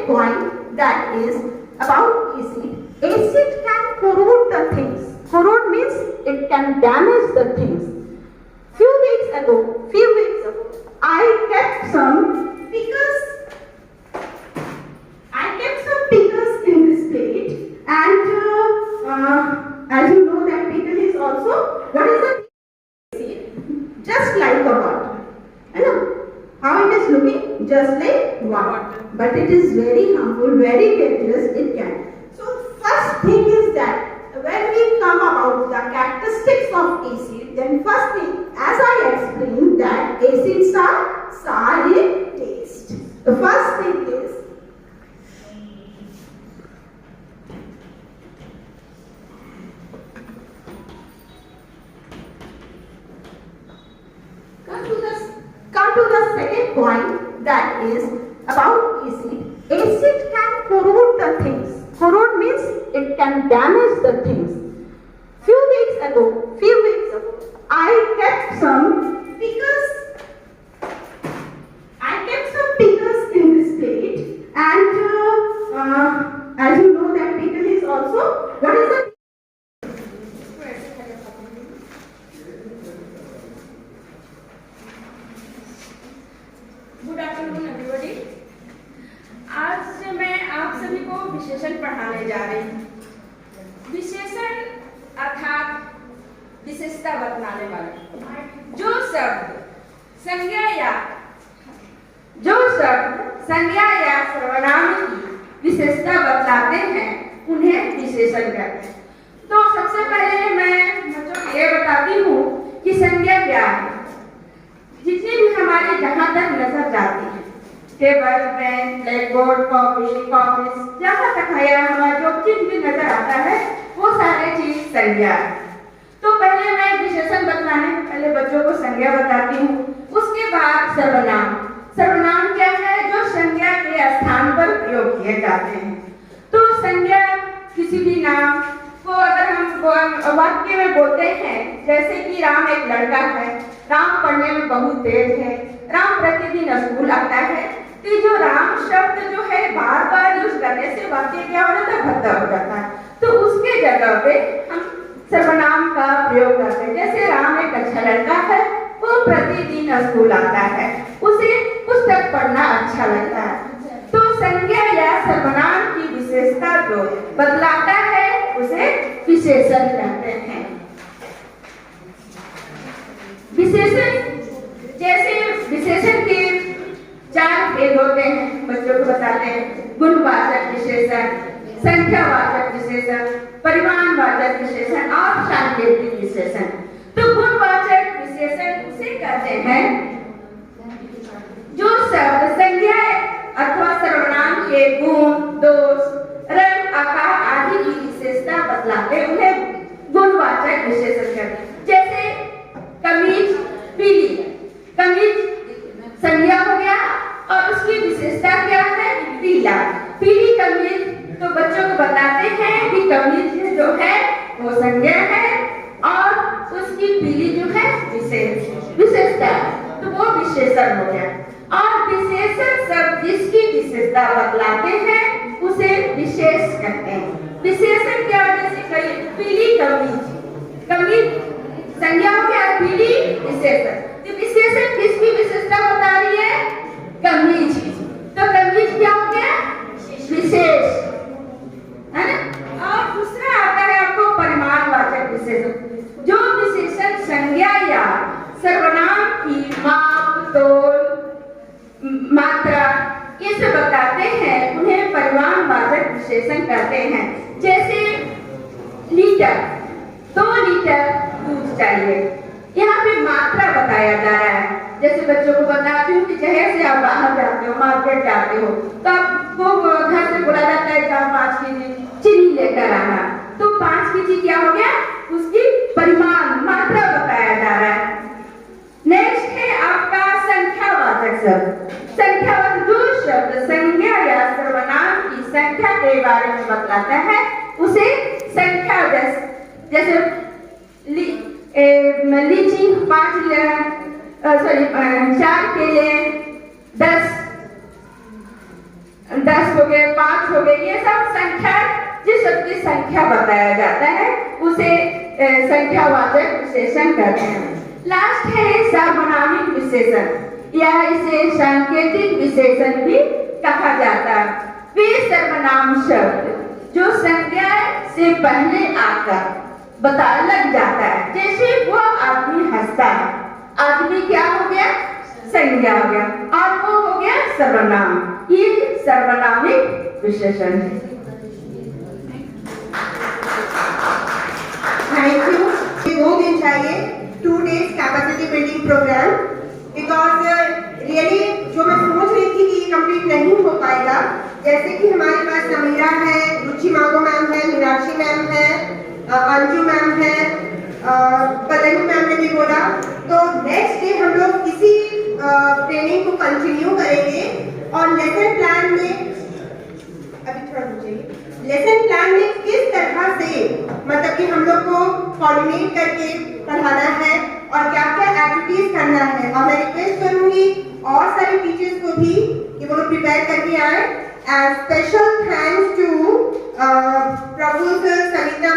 second point, that is about acid. Acid can corrode the things. Corrode means it can damage the things. Few weeks ago, I kept some pickles in this plate, and as you know that pickle is also, what is the just like a water. How it is looking? Just like water. But it is very harmful, very dangerous, it can. So first thing is that when we come about the characteristics of acid, then first thing, as I explained, that acids are sour in taste. The first thing is come to the second point, that is about acid. Acid can corrode the things. Corrode means it can damage the things. Few weeks ago, I kept some pickles in this plate, and as you know that pickle is also, what is the good afternoon everybody. आज मैं आप सभी को विशेषण पढ़ाने जा रही हूँ। विशेषण अर्थात विशेषता बतलाने वाले जो शब्द संज्ञा या सर्वनाम की विशेषता बतलाते हैं उन्हें विशेषण कहते हैं। तो सबसे पहले मैं बच्चों को ये बताती हूँ कि संज्ञा क्या है। जितनी भी हमारी जहाँ तक नजर जाती है, टेबल, बेंच, ब्लैकबोर्ड, कॉपी, जहाँ तक हमारा जो चीज भी नजर आता है वो सारे चीज संज्ञा है। तो पहले मैं विशेषण बतलाने से पहले बच्चों को संज्ञा बताती हूँ, उसके बाद सर्वनाम। सर्वनाम क्या है? जो संज्ञा के स्थान पर प्रयोग किए जाते हैं। तो संज्ञा किसी भी नाम को अगर हम वाक्य में बोलते हैं, जैसे कि राम एक लड़का है, राम पढ़ने में बहुत तेज है, राम प्रतिदिन स्कूल आता है, तो जो राम शब्द जो है बार बार यूज करने से वाक्य क्या हो जाता है? भद्दा हो जाता है। तो उसके जगह पे हम सर्वनाम का प्रयोग करते हैं। जैसे राम एक अच्छा लड़का है, वो प्रतिदिन स्कूल आता है, उसे पुस्तक पढ़ना अच्छा लगता है। तो संज्ञा या सर्वनाम की विशेषता जो बदलाता है उसे विशेषण कहते हैं। विशेषण, जैसे विशेषण के 4 भेद होते हैं, बच्चों को बताते हैं। गुणवाचक विशेषण, संख्यावाचक विशेषण, परिमाणवाचक विशेषण और सांकेतिक विशेषण। तो गुणवाचक विशेषण उसे कहते हैं जो शब्द संज्ञा अथवा सर्वनाम के गुण, दोष, रंग, आकार आदि की विशेषता बतलाते उन्हें गुणवाचक विशेषण कहते हैं। जैसे कमीज पीली, कमीज संज्ञा हो गया और उसकी विशेषता क्या है? पीला। पीली कमीज, तो बच्चों को बताते हैं कि कमीज जो है वो संज्ञा है और उसकी पीली जो है विशेषता, तो वो विशेषण हो गया। और विशेषण शब्द जिसकी विशेषता बतलाते हैं उसे विशेष कहते हैं। विशेषण क्या? जैसे पीली कमीज संज्ञा हो गया, पीली विशेषण। तो विशेषण किसकी विशेषता बता रही है? कमीज। तो कमीज क्या हो गया? विशेष, है ना। और दूसरा आता है आपको परिमाणवाचक विशेषण। जो विशेषण संज्ञा या सर्वनाम की माप, तोल, मात्रा ये सब बताते हैं उन्हें परिमाणवाचक विशेषण कहते हैं। जैसे लीटर, 2 लीटर दूध चाहिए, यहाँ पे मात्रा बताया जा रहा है। जैसे बच्चों को बताती हूँ कि शहर से आप बाहर जाते हो, मार्केट जाते हो, तो आपको घर से बोला जाता है कि 5 केजी चीनी लेकर आना। तो 5 केजी क्या हो गया? उसकी परिमाण, मात्रा बताया जा रहा है। नेक्स्ट है आपका संख्यावाचक शब्द। संख्यावाचक जो शब्द संज्ञा या सर्वनाम की संख्या के बारे में बतलाता है उसे संख्या, जैसे लीची 4 केले 10 हो गए, संख्या बताया जाता है उसे संख्यावाचक विशेषण कहते हैं। लास्ट है सर्वनामिक विशेषण, या इसे सांकेतिक विशेषण भी कहा जाता है। वे सर्वनाम शब्द जो संज्ञा से पहले आकर बता लग जाता है, जैसे वो आदमी हंसता है, आदमी क्या हो गया? संज्ञा हो गया, और वो हो गया सर्वनाम। ये सर्वनामिक विशेषण है। Thank you. 2 दिन चाहिए, 2 days capacity building programme, because really जो मैं सोच रही थी कि ये कंप्लीट नहीं हो पाएगा। जैसे कि हमारे पास समीरा है, रुचि मांगो मैम है, मीनाक्षी मैम है, अंजू मैम है, पल्लवी मैम ने भी बोला। तो नेक्स्ट डे हम लोग इसी ट्रेनिंग को कंटिन्यू करेंगे और लेसन प्लान में अभी थोड़ा रुकिए। लेसन प्लान में किस तरह से मतलब कि हम लोग को कोऑर्डिनेट करके पढ़ाना है और क्या क्या एक्टिविटीज करना है, और मैं रिक्वेस्ट करूंगी और सारे टीचर्स को भी कि वो लोग प्रिपेयर करके आए। And special thanks to Prabhu sir, Sarita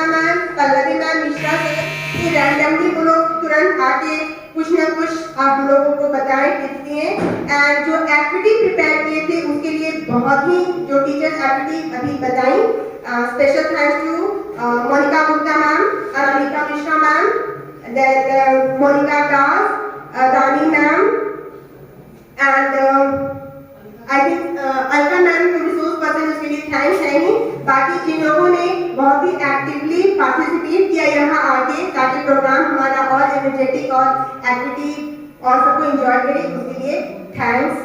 ma'am, Pallavi ma'am, Mishra sir, कि रैंडमली वो लोग तुरंत आके कुछ ना कुछ आप लोगों को बताएं, टिप्स दिए। एंड जो एक्टिविटी प्रिपेयर किए थे उसके लिए बहुत ही जो टीचर्स एक्टिविटी अभी बताई, special thanks to Monika Gupta ma'am, Anamika Mishra ma'am, then Monica Das, Dani ma'am, and I think Alka ma'am to resource person उसके लिए थैंक्स है ही। बाकी जिन लोगों ने बहुत ही एक्टिवली पार्टिसिपेट किया यहाँ आके, ताकि प्रोग्राम हमारा और एनर्जेटिक और एक्टिविटी और सबको एंजॉय करे, उसके लिए thanks.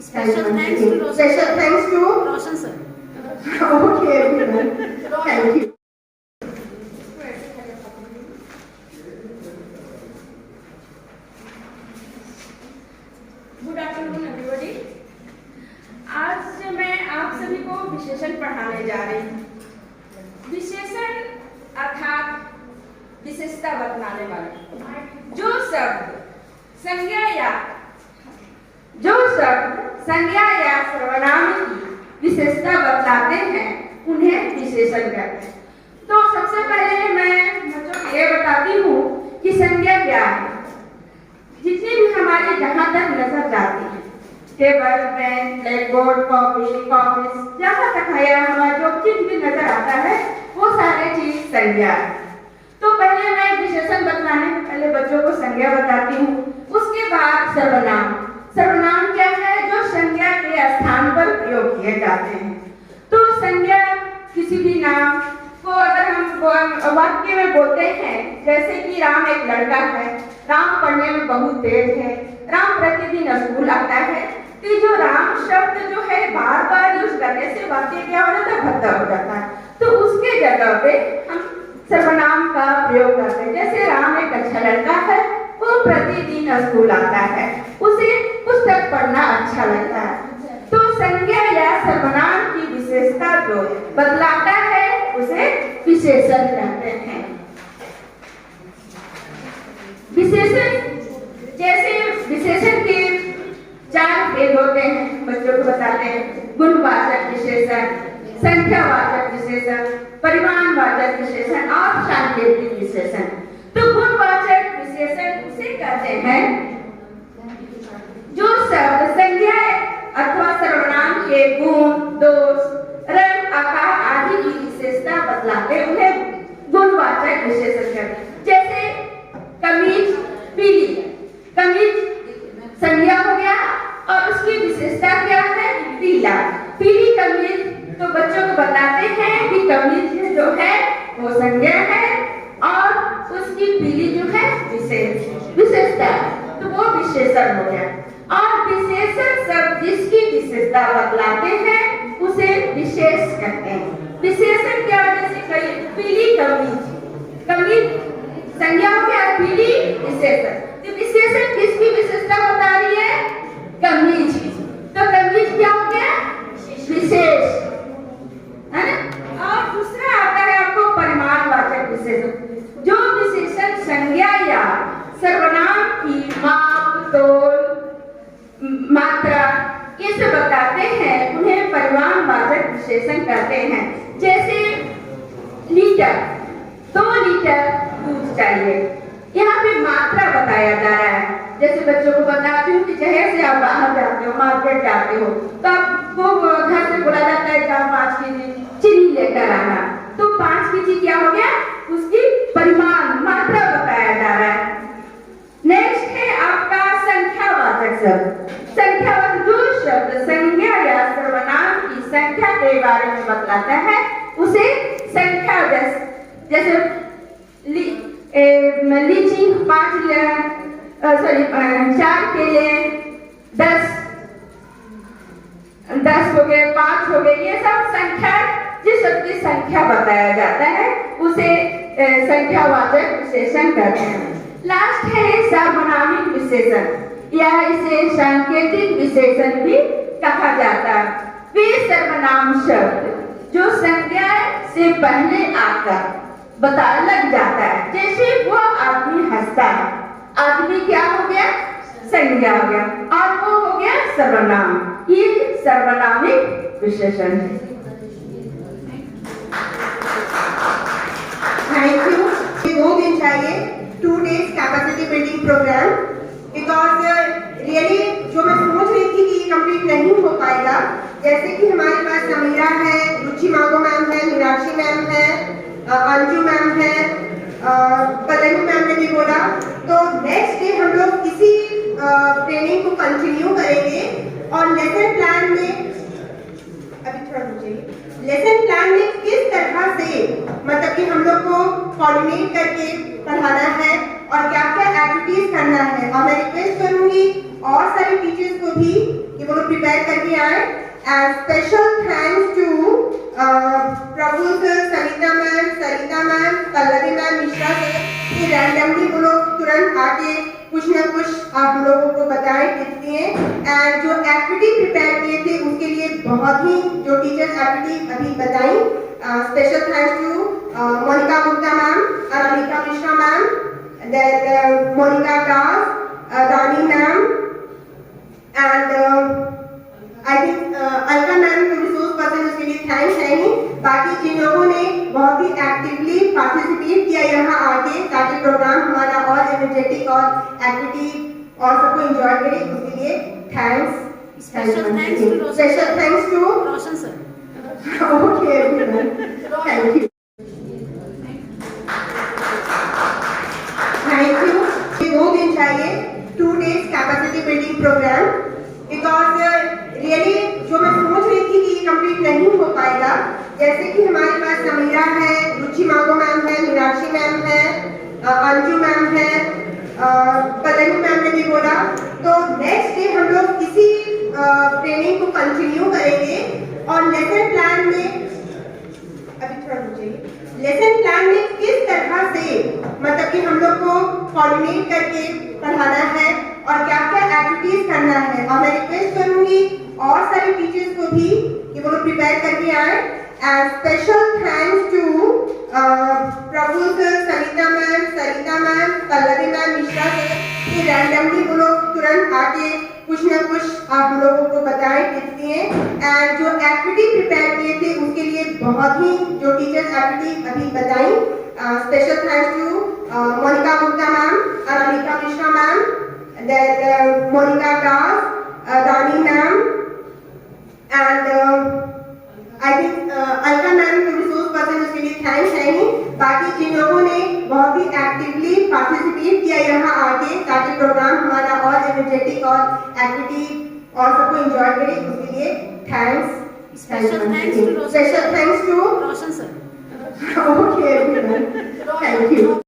Special thanks to Roshan sir. Okay everyone, thank you. Good afternoon everybody. आज मैं आप सभी को विशेषण पढ़ाने जा रही हूँ। विशेषण अर्थात विशेषता बतलाने वाले जो शब्द संज्ञा या सर्वनाम की विशेषता बतलाते हैं उन्हें विशेषण कहते हैं। तो सबसे पहले मैं बच्चों को ये बताती हूँ कि संज्ञा क्या है। जितनी भी हमारी जहाँ तक नजर जाती है, टेबल, बेंच, ब्लैकबोर्ड, कॉपी, जहाँ तक हमारा जो चीज भी नजर आता है वो सारे चीज संज्ञा है। तो पहले मैं विशेषण बतलाने से पहले बच्चों को संज्ञा बताती हूँ, उसके बाद सर्वनाम। सर्वनाम क्या है? जो संज्ञा के स्थान पर प्रयोग किए जाते हैं। तो संज्ञा किसी भी नाम को अगर हम वाक्य में बोलते हैं, जैसे कि राम एक लड़का है, राम पढ़ने में बहुत तेज है, राम प्रतिदिन स्कूल आता है, तो जो राम शब्द जो है बार बार यूज करने से वाक्य क्या हो जाता है? भद्दा हो जाता है। तो उसके जगह पे हम सर्वनाम का प्रयोग करते हैं। जैसे राम एक अच्छा लड़का है, वो प्रतिदिन स्कूल आता है, उसे पुस्तक पढ़ना अच्छा लगता है। तो संज्ञा या सर्वनाम की विशेषता जो बदलाता है उसे विशेषण कहते हैं। विशेषण, जैसे विशेषण के 4 भेद होते हैं, बच्चों को बताते हैं। गुणवाचक विशेषण, संख्यावाचक विशेषण, परिमाणवाचक विशेषण और सांकेतिक विशेषण। तो गुणवाचक विशेषण उसे कहते हैं जो शब्द संज्ञा अथवा सर्वनाम के गुण, दोष, रंग, आकार आदि की विशेषता बतलाते उन्हें गुणवाचक विशेषण कहते हैं। जैसे कमीज पीली, कमीज संज्ञा हो गया और उसकी विशेषता क्या है? पीला। पीली कमीज, तो बच्चों को बताते हैं कि कमीज जो है वो संज्ञा है और उसकी पीली जो है विशेषता, तो वो विशेषण हो गया। और विशेषण शब्द जिसकी विशेषता बतलाते हैं उसे विशेष कहते हैं। विशेषण क्या? जैसे पीली कमीज संज्ञा हो गया, पीली विशेषण। तो विशेषण किसकी विशेषता बता रही है? कमीज। तो कमीज क्या हो गया? विशेष, है ना। और दूसरा आता है आपको परिमाणवाचक विशेषण। जो विशेषण संज्ञा या सर्वनाम की माप, तोल, मात्रा इसे बताते हैं उन्हें परिमाणवाचक विशेषण कहते हैं। जैसे क्योंकि शहर से आप बाहर जाते हो, मार्केट जाते हो, तो आपको घर से बोला जाता है जाओ 5 केजी चीनी लेकर आना। तो 5 केजी क्या हो गया, उसकी परिमाण मात्रा बताया जा रहा है। नेक्स्ट है आपका संख्यावाचक शब्द। संख्यावाचक जो शब्द संज्ञा या सर्वनाम की संख्या के बारे में बतलाता है उसे संख्या जैसे लीची 4 केले 10 हो गए, 5 हो गए, ये सब संख्या, जिस शब्द की संख्या बताया जाता है उसे संख्यावाचक विशेषण कहते हैं। लास्ट है सार्वनामिक विशेषण, या इसे सांकेतिक विशेषण भी कहा जाता है। वे सर्वनाम शब्द जो संज्ञा से पहले आकर बता लग जाता है, जैसे वो आदमी हंसता है, आदमी क्या हो गया, संज्ञा हो गया, और वो हो गया सर्वनाम। ये सर्वनामिक विशेषण है। Thank you. 2 दिन चाहिए, 2 days capacity building programme, because really जो मैं सोच रही थी कि ये कंप्लीट नहीं हो पाएगा, जैसे कि हमारे पास समीरा है, रुचि मांगो मैम है, मीनाक्षी मैम है, अंजू मैम है, पल्लवी मैम ने भी बोला, तो नेक्स्ट डे हम लोग इसी ट्रेनिंग को कंटिन्यू करेंगे। और लेसन प्लान में अभी थोड़ा मुझे लेसन प्लान में किस तरह से मतलब कि हम लोग को कोऑर्डिनेट करके पढ़ाना है और क्या क्या एक्टिविटीज करना है, और मैं रिक्वेस्ट करूंगी और सारे टीचर्स को भी कि वो लोग प्रिपेयर करके आए। And special thanks to Prabhu sir, Sarita ma'am, Pallavi ma'am, Mishra sir, कि रैंडमली वो लोग तुरंत आके कुछ ना कुछ आप लोगों को बताएं, टिप्स दिए। एंड जो एक्टिविटी प्रिपेयर किए थे उसके लिए बहुत ही जो टीचर्स एक्टिविटी अभी बताई, special thanks to Monika Gupta ma'am, Anamika Mishra ma'am, then Monica Das, Dani ma'am, and I think Alka ma'am to resource person उसके लिए थैंक्स है ही। बाकी जिन लोगों ने बहुत ही एक्टिवली पार्टिसिपेट किया यहाँ आके, ताकि प्रोग्राम हमारा और एनर्जेटिक और एक्टिविटी और सबको एंजॉय करे, उसके लिए thanks. Special thanks to Roshan sir. Okay everyone, thank you. Thank you. 2 दिन चाहिए, 2 days capacity building programme, because really जो मैं सोच रही थी कि ये कंप्लीट नहीं हो पाएगा, जैसे कि हमारे पास समीरा है, रुचि मांगो मैम है, मीनाक्षी मैम है, अंजू मैम है, पल्लवी मैम ने भी बोला, तो नेक्स्ट डे हम लोग इसी ट्रेनिंग को कंटिन्यू करेंगे। और लेसन प्लान में अभी थोड़ा मुझे लेसन प्लान में किस तरह से मतलब कि हम लोग को कोऑर्डिनेट करके पढ़ाना है और क्या क्या एक्टिविटीज करना है, और मैं रिक्वेस्ट करूंगी और सारे टीचर्स को भी कि वो लोग प्रिपेयर करके आए। And special thanks to Prabhu sir, Sarita ma'am, Pallavi ma'am, Mishra sir, कि रैंडमली वो लोग तुरंत आके कुछ ना कुछ आप लोगों को बताएं, टिप्स दिए। एंड जो एक्टिविटी प्रिपेयर किए थे उसके लिए बहुत ही जो टीचर्स एक्टिविटी अभी बताई, special thanks to Monika Gupta ma'am, Anamika Mishra ma'am, then Monica Das, Dani ma'am, and I think Alka ma'am to resource person उसके लिए थैंक्स है ही। बाकी जिन लोगों ने बहुत ही एक्टिवली पार्टिसिपेट किया यहाँ आके, ताकि प्रोग्राम हमारा और एनर्जेटिक और एक्टिविटी और सबको एंजॉय करे, उसके लिए thanks. Special thanks to Roshan sir. Okay everyone, thank you.